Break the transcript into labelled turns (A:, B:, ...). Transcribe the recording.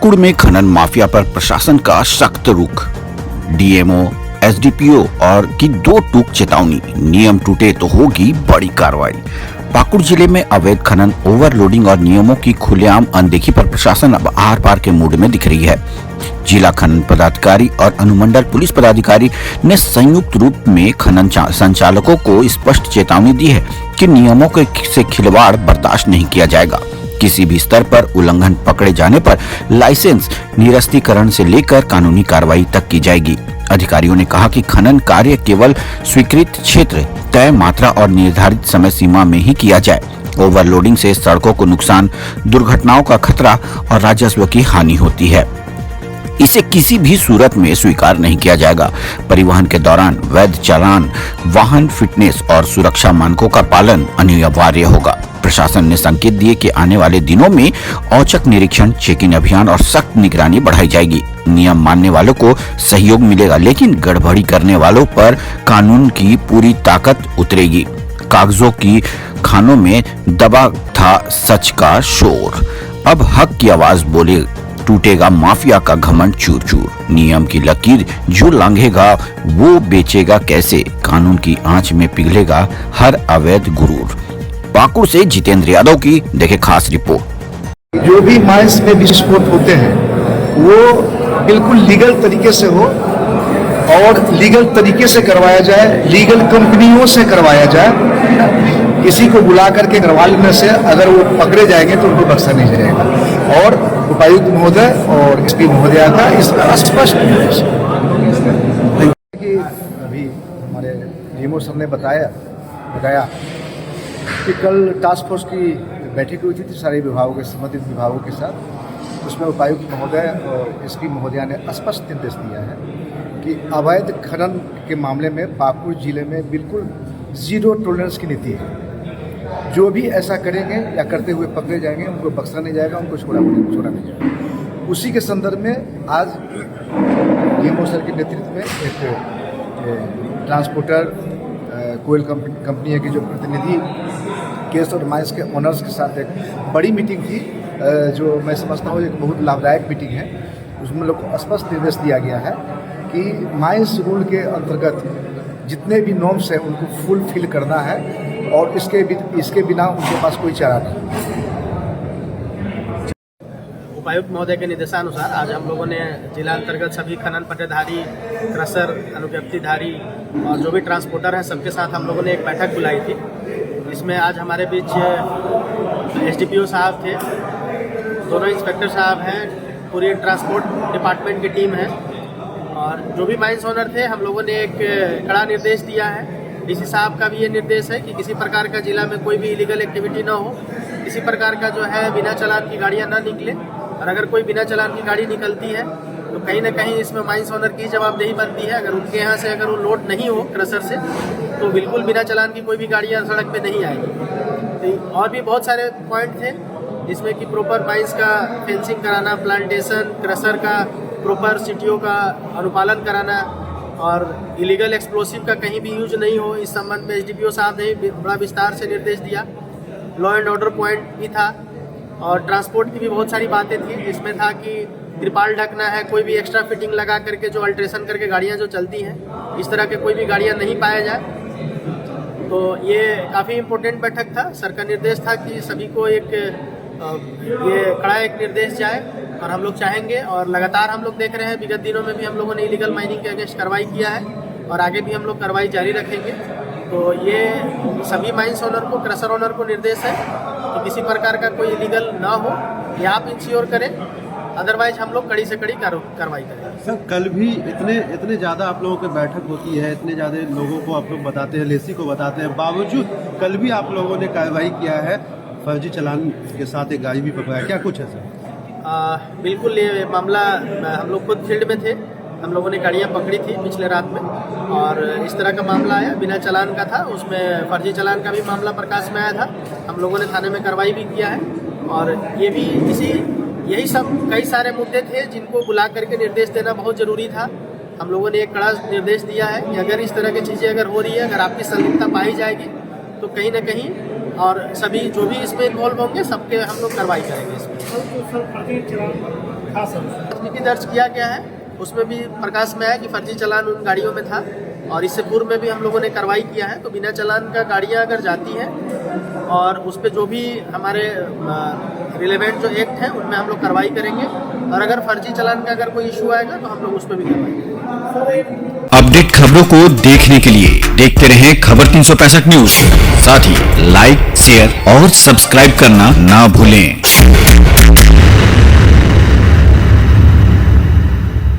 A: पाकुड़ में खनन माफिया पर प्रशासन का सख्त रुख। डीएमओ, एसडीपीओ और की दो टूक चेतावनी, नियम टूटे तो होगी बड़ी कार्रवाई। पाकुड़ जिले में अवैध खनन, ओवरलोडिंग और नियमों की खुलेआम अनदेखी पर प्रशासन अब आर पार के मूड में दिख रही है। जिला खनन पदाधिकारी और अनुमंडल पुलिस पदाधिकारी ने संयुक्त रूप में खनन संचालकों को स्पष्ट चेतावनी दी है कि नियमों से खिलवाड़ बर्दाश्त नहीं किया जाएगा। किसी भी स्तर पर उल्लंघन पकड़े जाने पर लाइसेंस निरस्तीकरण से लेकर कानूनी कार्रवाई तक की जाएगी। अधिकारियों ने कहा कि खनन कार्य केवल स्वीकृत क्षेत्र, तय मात्रा और निर्धारित समय सीमा में ही किया जाए। ओवरलोडिंग से सड़कों को नुकसान, दुर्घटनाओं का खतरा और राजस्व की हानि होती है। इसे किसी भी सूरत में स्वीकार नहीं किया जाएगा। परिवहन के दौरान वैध चालान, वाहन फिटनेस और सुरक्षा मानकों का पालन अनिवार्य होगा। प्रशासन ने संकेत दिए कि आने वाले दिनों में औचक निरीक्षण, चेकिंग अभियान और सख्त निगरानी बढ़ाई जाएगी। नियम मानने वालों को सहयोग मिलेगा, लेकिन गड़बड़ी करने वालों पर कानून की पूरी ताकत उतरेगी। कागजों की खानों में दबा था सच का शोर, अब हक की आवाज बोले, टूटेगा माफिया का घमंड चूर चूर। नियम की लकीर जो लांघेगा वो बेचेगा कैसे, कानून की आंच में पिघलेगा हर अवैध गुरूर। पाकुड़ से जितेंद्र यादव की देखे खास रिपोर्ट।
B: जो भी माइंस में विस्फोट होते हैं वो बिल्कुल लीगल तरीके से हो और लीगल तरीके से करवाया जाए, लीगल कंपनियों से करवाया जाए। किसी को बुला करके करवा लेने से अगर वो पकड़े जाएंगे तो उनको बख्शा नहीं जाएगा। और उपायुक्त महोदय और एसपी महोदय का इस स्पष्ट निर्देश कि अभी हमारे डीएमओ सर ने बताया कि कल टास्क फोर्स की बैठक हुई थी सारे विभागों के, संबंधित विभागों के साथ। उसमें उपायुक्त महोदय और एसपी महोदय ने स्पष्ट निर्देश दिया है कि अवैध खनन के मामले में पाकुड़ जिले में बिल्कुल जीरो टॉलरेंस की नीति है। जो भी ऐसा करेंगे या करते हुए पकड़े जाएंगे उनको बख्शा नहीं जाएगा, उनको छोड़ा नहीं जाएगा। उसी के संदर्भ में आज डीएमओ सर के नेतृत्व में एक ट्रांसपोर्टर कोयल कंपनी के जो प्रतिनिधि केस और माइंस के ओनर्स के साथ एक बड़ी मीटिंग थी, जो मैं समझता हूँ एक बहुत लाभदायक मीटिंग है। उसमें लोग को स्पष्ट निर्देश दिया गया है कि माइंस रूल के अंतर्गत जितने भी नॉर्म्स हैं उनको फुलफिल करना है और इसके बिना उनके पास कोई चारा नहीं।
C: उपायुक्त महोदय के निर्देशानुसार आज हम लोगों ने जिला अंतर्गत सभी खनन पट्टेधारी, क्रशर, अनुज्ञप्तिधारी और जो भी ट्रांसपोर्टर हैं सबके साथ हम लोगों ने एक बैठक बुलाई थी। इसमें आज हमारे बीच एसडीपीओ साहब थे, दोनों इंस्पेक्टर साहब हैं, पूरी ट्रांसपोर्ट डिपार्टमेंट की टीम है और जो भी माइंस ओनर थे हम लोगों ने एक कड़ा निर्देश दिया है। डीसी साहब का भी ये निर्देश है कि किसी प्रकार का जिला में कोई भी इलीगल एक्टिविटी ना हो, किसी प्रकार का जो है बिना चालान की गाड़ियाँ ना निकले, और अगर कोई बिना चालान की गाड़ी निकलती है तो कहीं ना कहीं इसमें माइंस ओनर की जवाबदेही बनती है। अगर उनके यहाँ से अगर वो लोड नहीं हो क्रशर से तो बिल्कुल बिना चालान की कोई भी गाड़ियाँ सड़क पे नहीं आएगी। तो और भी बहुत सारे पॉइंट थे जिसमें कि प्रॉपर माइंस का फेंसिंग कराना, प्लांटेशन, क्रशर का प्रॉपर सीटीओ का अनुपालन कराना और इलीगल एक्सप्लोसिव का कहीं भी यूज नहीं हो, इस संबंध में एसडीपीओ साहब ने बड़ा विस्तार से निर्देश दिया। लॉ एंड ऑर्डर पॉइंट भी था और ट्रांसपोर्ट की भी बहुत सारी बातें थी, जिसमें था कि त्रिपाल ढकना है, कोई भी एक्स्ट्रा फिटिंग लगा करके जो अल्ट्रेशन करके गाड़ियाँ जो चलती हैं इस तरह के कोई भी गाड़ियाँ नहीं पाया जाए। तो ये काफ़ी इम्पोर्टेंट बैठक था। सर का निर्देश था कि सभी को एक ये कड़ा एक निर्देश जाए और हम लोग चाहेंगे और लगातार हम लोग देख रहे हैं विगत दिनों में भी हम लोगों ने इलीगल माइनिंग के अगेंस्ट कार्रवाई किया है और आगे भी हम लोग कार्रवाई जारी रखेंगे। तो ये सभी माइंस ओनर को, क्रशर ओनर को निर्देश है कि किसी प्रकार का कोई इलीगल ना हो, ये आप इंश्योर करें, अदरवाइज हम लोग कड़ी से कड़ी कार्रवाई करें।
D: सर कल भी इतने ज़्यादा आप लोगों की बैठक होती है, इतने ज़्यादा लोगों को आप लोग बताते हैं, लेसी को बताते हैं, बावजूद कल भी आप लोगों ने कार्रवाई किया है, फर्जी चालान के साथ एक गाड़ी भी पकड़ाया, क्या कुछ है सर?
C: बिल्कुल, ये मामला हम लोग खुद फील्ड में थे, हम लोगों ने गाड़ियाँ पकड़ी थी पिछले रात में और इस तरह का मामला आया, बिना चालान का था, उसमें फर्जी चालान का भी मामला प्रकाश में आया था। हम लोगों ने थाने में कार्रवाई भी किया है और ये भी यही सब कई सारे मुद्दे थे जिनको बुला करके निर्देश देना बहुत ज़रूरी था। हम लोगों ने एक कड़ा निर्देश दिया है कि अगर इस तरह की चीज़ें अगर हो रही है, अगर आपकी संलिप्तता पाई जाएगी तो कहीं ना कहीं और सभी जो भी इसमें इन्वॉल्व होंगे सबके हम लोग कार्रवाई करेंगे इसमें। प्राथमिकी दर्ज किया गया है, उसमें भी प्रकाश में है कि फर्जी चालान उन गाड़ियों में था और इससे पूर्व में भी हम लोगों ने कार्रवाई किया है। तो बिना चालान का गाड़ियां अगर जाती हैं और उस पर जो भी हमारे रिलेवेंट जो एक्ट है उनमें हम लोग कार्रवाई करेंगे और अगर फर्जी चालान का अगर कोई इशू आएगा तो हम लोग उस पर भी कार्रवाई करेंगे।
E: अपडेट खबरों को देखने के लिए देखते रहें खबर 365 न्यूज। साथ ही लाइक, शेयर और सब्सक्राइब करना ना भूलें।